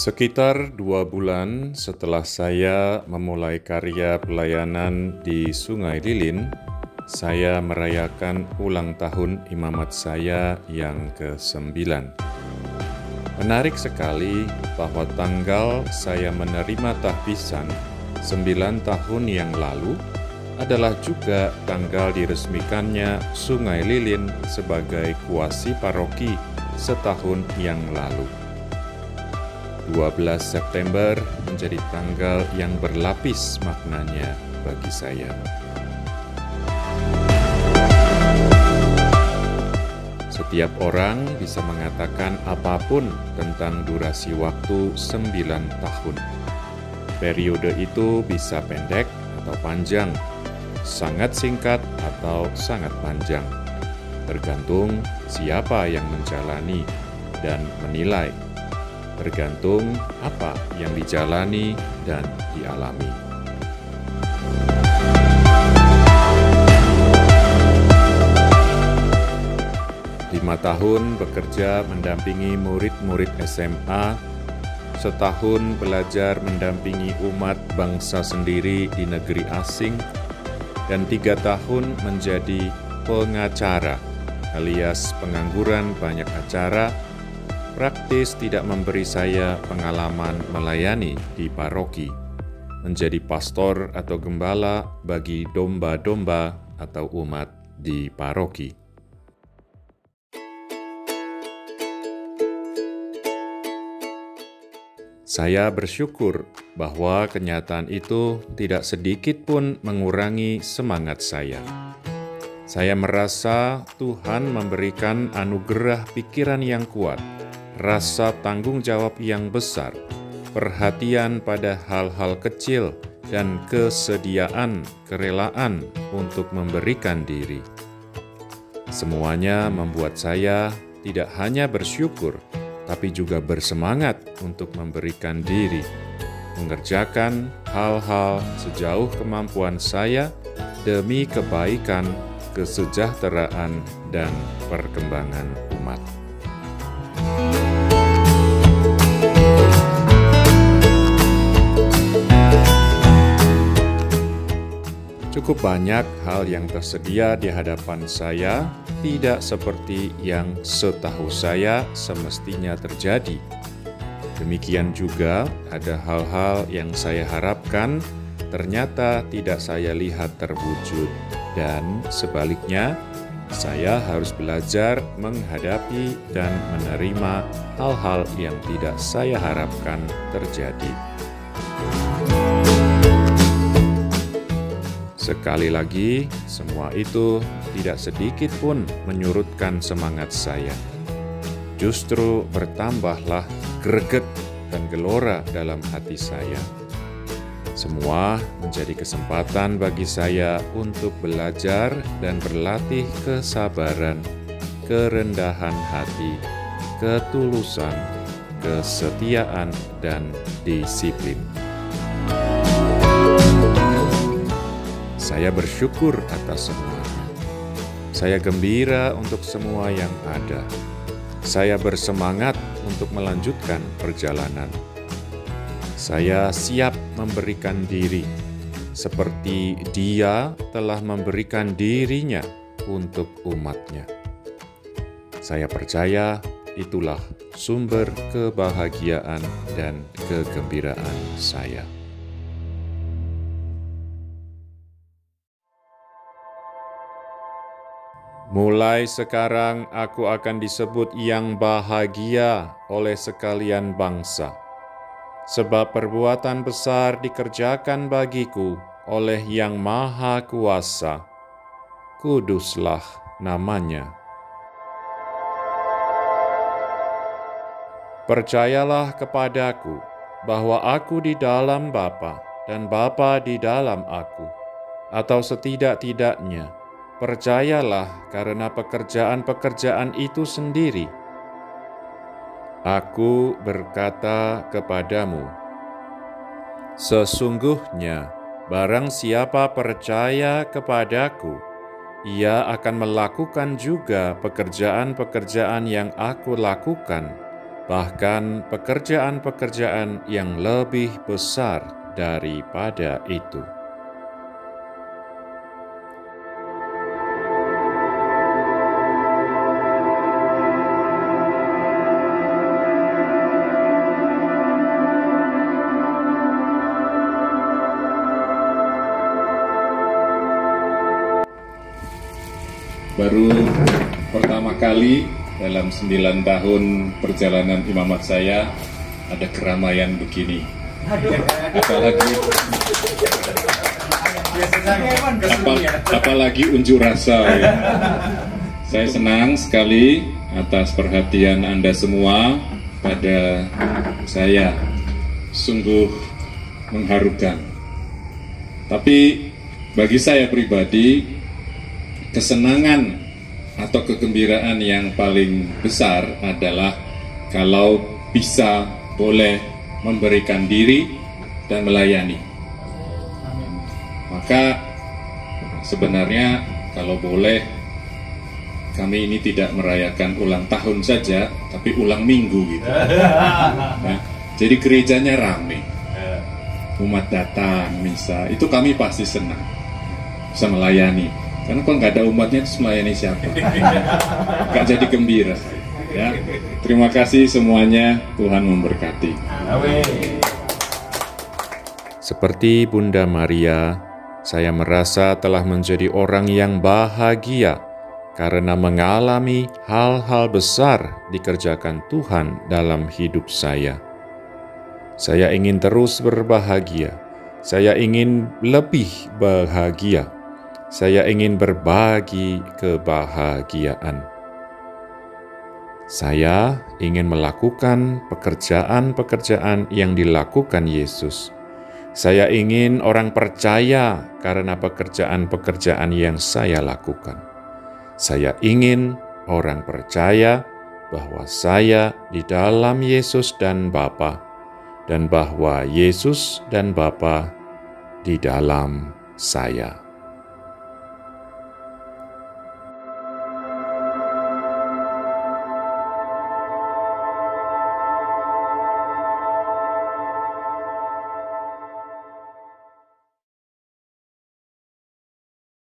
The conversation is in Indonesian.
Sekitar 2 bulan setelah saya memulai karya pelayanan di Sungai Lilin, saya merayakan ulang tahun imamat saya yang ke-9. Menarik sekali bahwa tanggal saya menerima tahbisan 9 tahun yang lalu adalah juga tanggal diresmikannya Sungai Lilin sebagai kuasi paroki setahun yang lalu. 12 September menjadi tanggal yang berlapis maknanya bagi saya. Setiap orang bisa mengatakan apapun tentang durasi waktu 9 tahun. Periode itu bisa pendek atau panjang, sangat singkat atau sangat panjang, tergantung siapa yang menjalani dan menilai. Tergantung apa yang dijalani dan dialami. Lima tahun bekerja mendampingi murid-murid SMA, setahun belajar mendampingi umat bangsa sendiri di negeri asing, dan 3 tahun menjadi pengacara alias pengangguran banyak acara, praktis tidak memberi saya pengalaman melayani di paroki, menjadi pastor atau gembala bagi domba-domba atau umat di paroki. Saya bersyukur bahwa kenyataan itu tidak sedikit pun mengurangi semangat saya. Saya merasa Tuhan memberikan anugerah pikiran yang kuat, rasa tanggung jawab yang besar, perhatian pada hal-hal kecil, dan kesediaan, kerelaan untuk memberikan diri. Semuanya membuat saya tidak hanya bersyukur, tapi juga bersemangat untuk memberikan diri, mengerjakan hal-hal sejauh kemampuan saya demi kebaikan, kesejahteraan, dan perkembangan umat. Cukup banyak hal yang tersedia di hadapan saya tidak seperti yang setahu saya semestinya terjadi. Demikian juga ada hal-hal yang saya harapkan ternyata tidak saya lihat terwujud, dan sebaliknya saya harus belajar menghadapi dan menerima hal-hal yang tidak saya harapkan terjadi. Sekali lagi, semua itu tidak sedikit pun menyurutkan semangat saya. Justru bertambahlah greget dan gelora dalam hati saya. Semua menjadi kesempatan bagi saya untuk belajar dan berlatih kesabaran, kerendahan hati, ketulusan, kesetiaan, dan disiplin. Saya bersyukur atas semuanya. Saya gembira untuk semua yang ada. Saya bersemangat untuk melanjutkan perjalanan. Saya siap memberikan diri, seperti Dia telah memberikan dirinya untuk umatnya. Saya percaya itulah sumber kebahagiaan dan kegembiraan saya. Mulai sekarang aku akan disebut yang bahagia oleh sekalian bangsa, sebab perbuatan besar dikerjakan bagiku oleh Yang Maha Kuasa. Kuduslah namanya. Percayalah kepadaku bahwa aku di dalam Bapa dan Bapa di dalam aku, atau setidak-tidaknya percayalah karena pekerjaan-pekerjaan itu sendiri. Aku berkata kepadamu, sesungguhnya barang siapa percaya kepadaku, ia akan melakukan juga pekerjaan-pekerjaan yang aku lakukan, bahkan pekerjaan-pekerjaan yang lebih besar daripada itu. Baru pertama kali dalam 9 tahun perjalanan imamat saya ada keramaian begini. Apalagi unjuk rasa ya. Saya senang sekali atas perhatian Anda semua pada saya. Sungguh mengharukan. Tapi bagi saya pribadi, kesenangan atau kegembiraan yang paling besar adalah kalau bisa boleh memberikan diri dan melayani. Maka sebenarnya kalau boleh kami ini tidak merayakan ulang tahun saja, tapi ulang minggu gitu. Nah, jadi gerejanya rame, umat datang misa, itu kami pasti senang bisa melayani. Karena kalau nggak ada umatnya, terus melayani siapa? Nggak jadi gembira. Ya, terima kasih semuanya. Tuhan memberkati. Seperti Bunda Maria, saya merasa telah menjadi orang yang bahagia karena mengalami hal-hal besar dikerjakan Tuhan dalam hidup saya. Saya ingin terus berbahagia. Saya ingin lebih bahagia. Saya ingin berbagi kebahagiaan. Saya ingin melakukan pekerjaan-pekerjaan yang dilakukan Yesus. Saya ingin orang percaya karena pekerjaan-pekerjaan yang saya lakukan. Saya ingin orang percaya bahwa saya di dalam Yesus dan Bapa, dan bahwa Yesus dan Bapa di dalam saya.